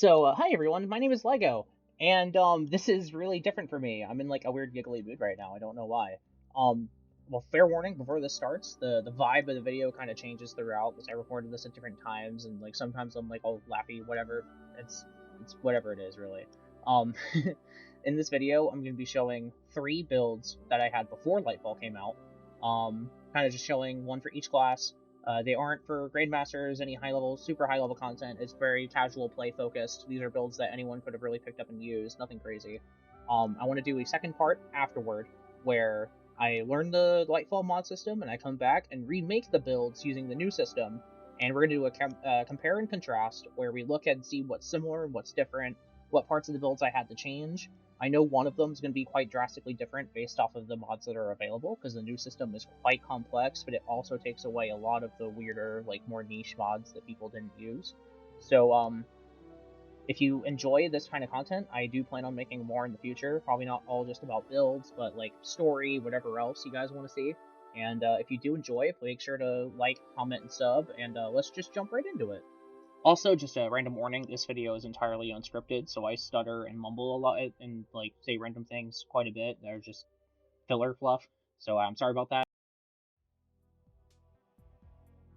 Hi everyone, my name is Lego, and this is really different for me. I'm in like a weird giggly mood right now. I don't know why. Um, well, fair warning before this starts, the vibe of the video kind of changes throughout because I recorded this at different times, and like sometimes I'm like all laughy, whatever. It's whatever it is really. Um, in this video, I'm going to be showing three builds that I had before Lightfall came out. Kind of just showing one for each class. They aren't for Grandmasters, any super high level content. It's very casual play focused. These are builds that anyone could have really picked up and used, nothing crazy. I want to do a second part afterward where I learn the Lightfall mod system and I come back and remake the builds using the new system. And we're going to do a compare and contrast where we look and see what's similar and what's different, what parts of the builds I had to change. I know one of them is going to be quite drastically different based off of the mods that are available, because the new system is quite complex, but it also takes away a lot of the weirder, like, more niche mods that people didn't use. So, if you enjoy this kind of content, I do plan on making more in the future. Probably not all just about builds, but, like, story, whatever else you guys want to see. And if you do enjoy, make sure to like, comment, and sub, and let's just jump right into it. Also, just a random warning, this video is entirely unscripted, so I stutter and mumble a lot and, like, say random things quite a bit. They're just filler fluff, so I'm sorry about that.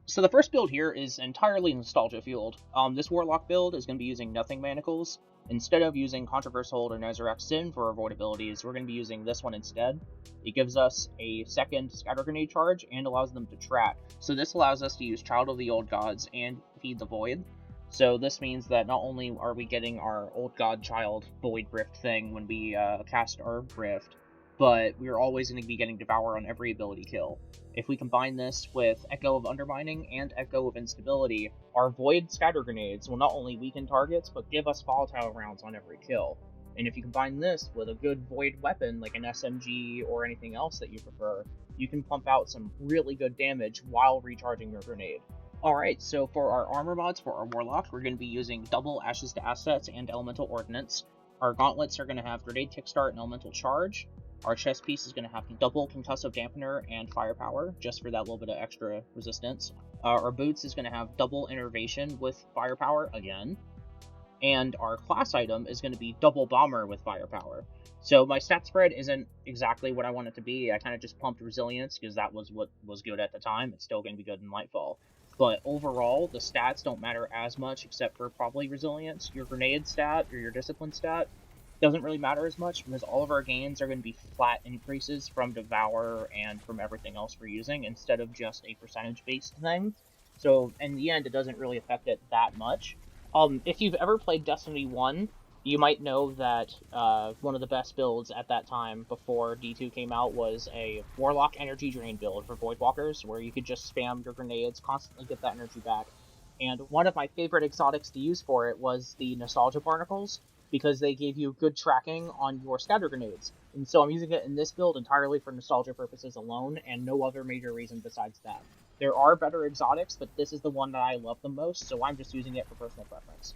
So the first build here is entirely nostalgia fueled. This Warlock build is going to be using Nothing Manacles. Instead of using Controverse Hold or Nezarec Sin for avoid abilities, we're going to be using this one instead. It gives us a second Scatter Grenade charge and allows them to track. So this allows us to use Child of the Old Gods and Feed the Void. So this means that not only are we getting our Old God Child Void Rift thing when we cast our Rift, but we're always going to be getting Devour on every ability kill. If we combine this with Echo of Undermining and Echo of Instability, our Void Scatter Grenades will not only weaken targets, but give us volatile rounds on every kill. And if you combine this with a good Void weapon, like an SMG or anything else that you prefer, you can pump out some really good damage while recharging your grenade. Alright, so for our armor mods for our Warlock, we're going to be using double Ashes to Assets and Elemental Ordnance. Our gauntlets are going to have Grenade Kickstart and Elemental Charge. Our chest piece is going to have double Concussive Dampener and Firepower, just for that little bit of extra resistance. Our boots is going to have double Innervation with Firepower again. And our class item is going to be double Bomber with Firepower. So my stat spread isn't exactly what I want it to be. I kind of just pumped Resilience because that was what was good at the time. It's still going to be good in Lightfall. But overall, the stats don't matter as much except for probably Resilience. Your Grenade stat or your Discipline stat doesn't really matter as much because all of our gains are going to be flat increases from Devour and from everything else we're using instead of just a percentage-based thing. So in the end, it doesn't really affect it that much. If you've ever played Destiny 1, you might know that one of the best builds at that time before D2 came out was a Warlock Energy Drain build for Voidwalkers, where you could just spam your grenades, constantly get that energy back. And one of my favorite exotics to use for it was the Nostalgia Barnacles, because they gave you good tracking on your scatter grenades. And so I'm using it in this build entirely for nostalgia purposes alone, and no other major reason besides that. There are better exotics, but this is the one that I love the most, so I'm just using it for personal preference.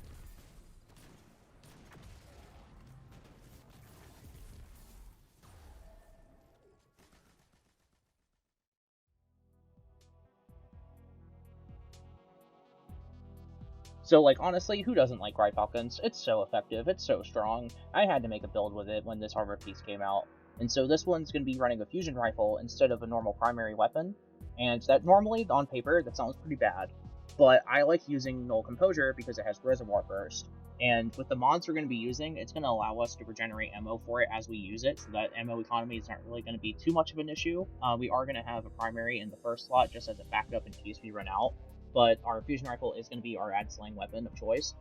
So, like, honestly, who doesn't like Rye Falcons? It's so effective, it's so strong. I had to make a build with it when this hardware piece came out. And so this one's going to be running a fusion rifle instead of a normal primary weapon. And that normally, on paper, that sounds pretty bad. But I like using Null Composure because it has Reservoir Burst. And with the mods we're going to be using, it's going to allow us to regenerate ammo for it as we use it, so that ammo economy is not really going to be too much of an issue. We are going to have a primary in the first slot just as a backup in case we run out. But our fusion rifle is going to be our ad-slaying weapon of choice.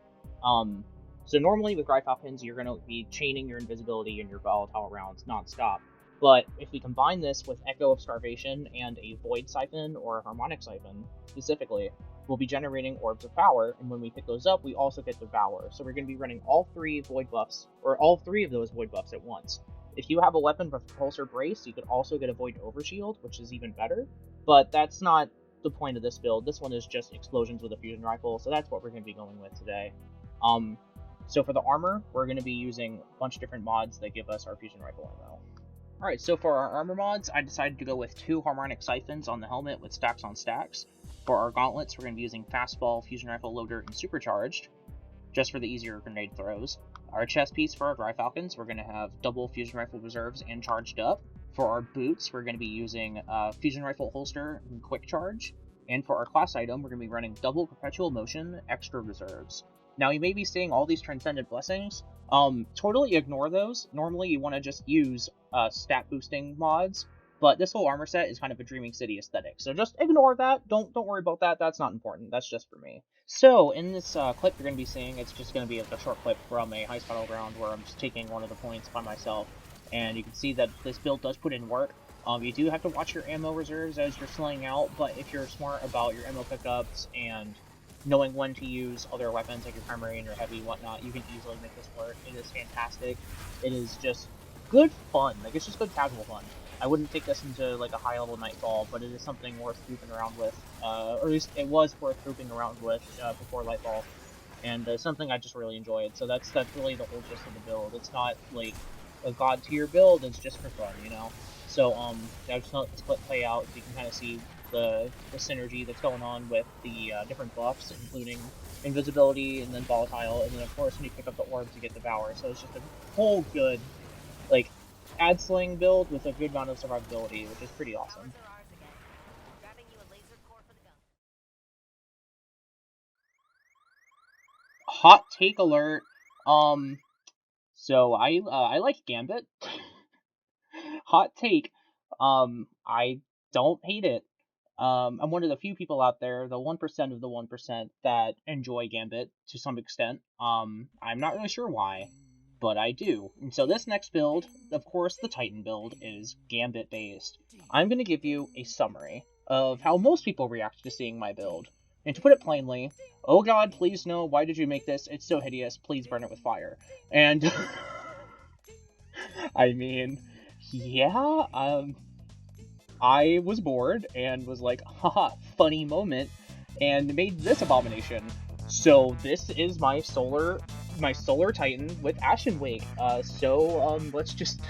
So normally with Rye Falcons, you're going to be chaining your invisibility and your volatile rounds non-stop. But if we combine this with Echo of Starvation and a Void Siphon or a Harmonic Siphon, specifically, we'll be generating Orbs of Power, and when we pick those up, we also get Devour. So we're going to be running all three Void buffs, or all three of those Void buffs at once. If you have a weapon with Repulsor Brace, you could also get a Void Overshield, which is even better, but that's not the point of this build. This one is just explosions with a fusion rifle, so that's what we're going to be going with today. So for the armor, we're going to be using a bunch of different mods that give us our fusion rifle ammo. Alright, so for our armor mods, I decided to go with 2 Harmonic Siphons on the helmet with stacks on stacks. For our gauntlets, we're going to be using Fastball, Fusion Rifle Loader, and Supercharged. just for the easier grenade throws. Our chest piece for our Dry Falcons, we're going to have double fusion rifle reserves and charged up. For our boots, we're going to be using fusion rifle holster and quick charge. And for our class item, we're going to be running double perpetual motion, extra reserves. Now, you may be seeing all these transcendent blessings. Totally ignore those. Normally, you want to just use stat boosting mods, but this whole armor set is kind of a Dreaming City aesthetic, so just ignore that. Don't worry about that. That's not important. That's just for me. So in this clip you're going to be seeing, it's just going to be a short clip from a Heist Battleground where I'm just taking one of the points by myself, and you can see that this build does put in work. You do have to watch your ammo reserves as you're slaying out, but if you're smart about your ammo pickups and knowing when to use other weapons like your primary and your heavy and whatnot, you can easily make this work. It is fantastic. It is just good fun. Like, it's just good casual fun. I wouldn't take this into like a high level Nightfall, but it is something worth goofing around with, or at least it was worth goofing around with before Lightfall, and something I just really enjoyed. So that's really the whole gist of the build. It's not like a god tier build; it's just for fun, you know. So I'll just let this clip play out so you can kind of see the synergy that's going on with the different buffs, including invisibility and then volatile, and then of course when you pick up the orbs you get devour. So it's just a whole good, like, ad sling build with a good amount of survivability, which is pretty awesome. Hot take alert. So I like Gambit. Hot take. I don't hate it. I'm one of the few people out there, the 1% of the 1%, that enjoy Gambit to some extent. I'm not really sure why, but I do. And so this next build, of course the Titan build, is Gambit based. I'm going to give you a summary of how most people react to seeing my build. And to put it plainly, oh god, please no, why did you make this? It's so hideous, please burn it with fire. And I mean, yeah, I was bored and was like, haha, funny moment, and made this abomination. So this is my solar Titan with Ashen Wake. Let's just...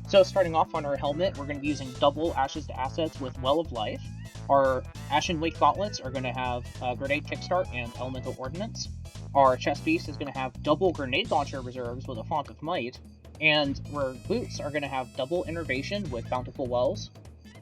So starting off on our helmet, we're going to be using double Ashes to Assets with Well of Life. Our Ashen Wake Gauntlets are going to have Grenade Kickstart and Elemental Ordnance. Our chest piece is going to have double Grenade Launcher reserves with a Font of Might. And our boots are going to have double Innervation with Bountiful Wells.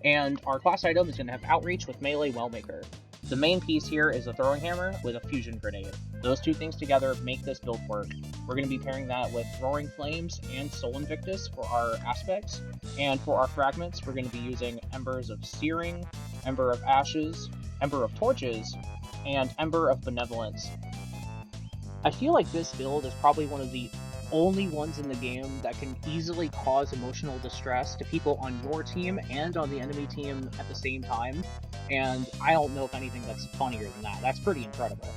And our class item is going to have Outreach with Melee Wellmaker. The main piece here is a Throwing Hammer with a Fusion Grenade. Those two things together make this build work. We're going to be pairing that with Roaring Flames and Soul Invictus for our aspects. And for our fragments, we're going to be using Embers of Searing, Ember of Ashes, Ember of Torches, and Ember of Benevolence. I feel like this build is probably one of the only ones in the game that can easily cause emotional distress to people on your team and on the enemy team at the same time, and I don't know if anything that's funnier than that. That's pretty incredible.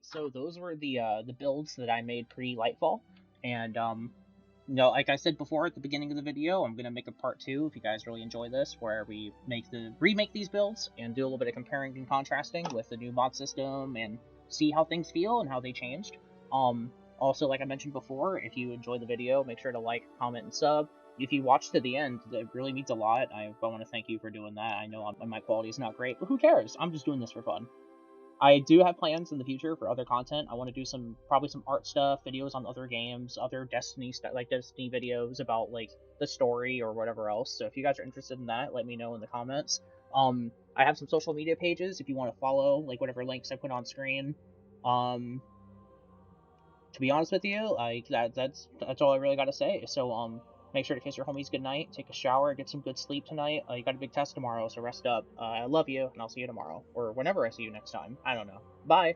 So those were the builds that I made pre-Lightfall, and like I said before at the beginning of the video, I'm gonna make a part 2 if you guys really enjoy this, where we remake these builds and do a little bit of comparing and contrasting with the new mod system and see how things feel and how they changed. Also, like I mentioned before, if you enjoyed the video, make sure to like, comment, and sub. If you watched to the end, it really means a lot. I want to thank you for doing that. I know my quality is not great, but who cares? I'm just doing this for fun. I do have plans in the future for other content. I want to do probably some art stuff, videos on other games, other Destiny stuff, like Destiny videos about like the story or whatever else. So if you guys are interested in that, let me know in the comments. I have some social media pages if you want to follow, like whatever links I put on screen. Um, to be honest with you, like that's all I really got to say. So make sure to kiss your homies good night, take a shower, get some good sleep tonight. You got a big test tomorrow, so rest up. I love you, and I'll see you tomorrow or whenever I see you next time. I don't know. Bye.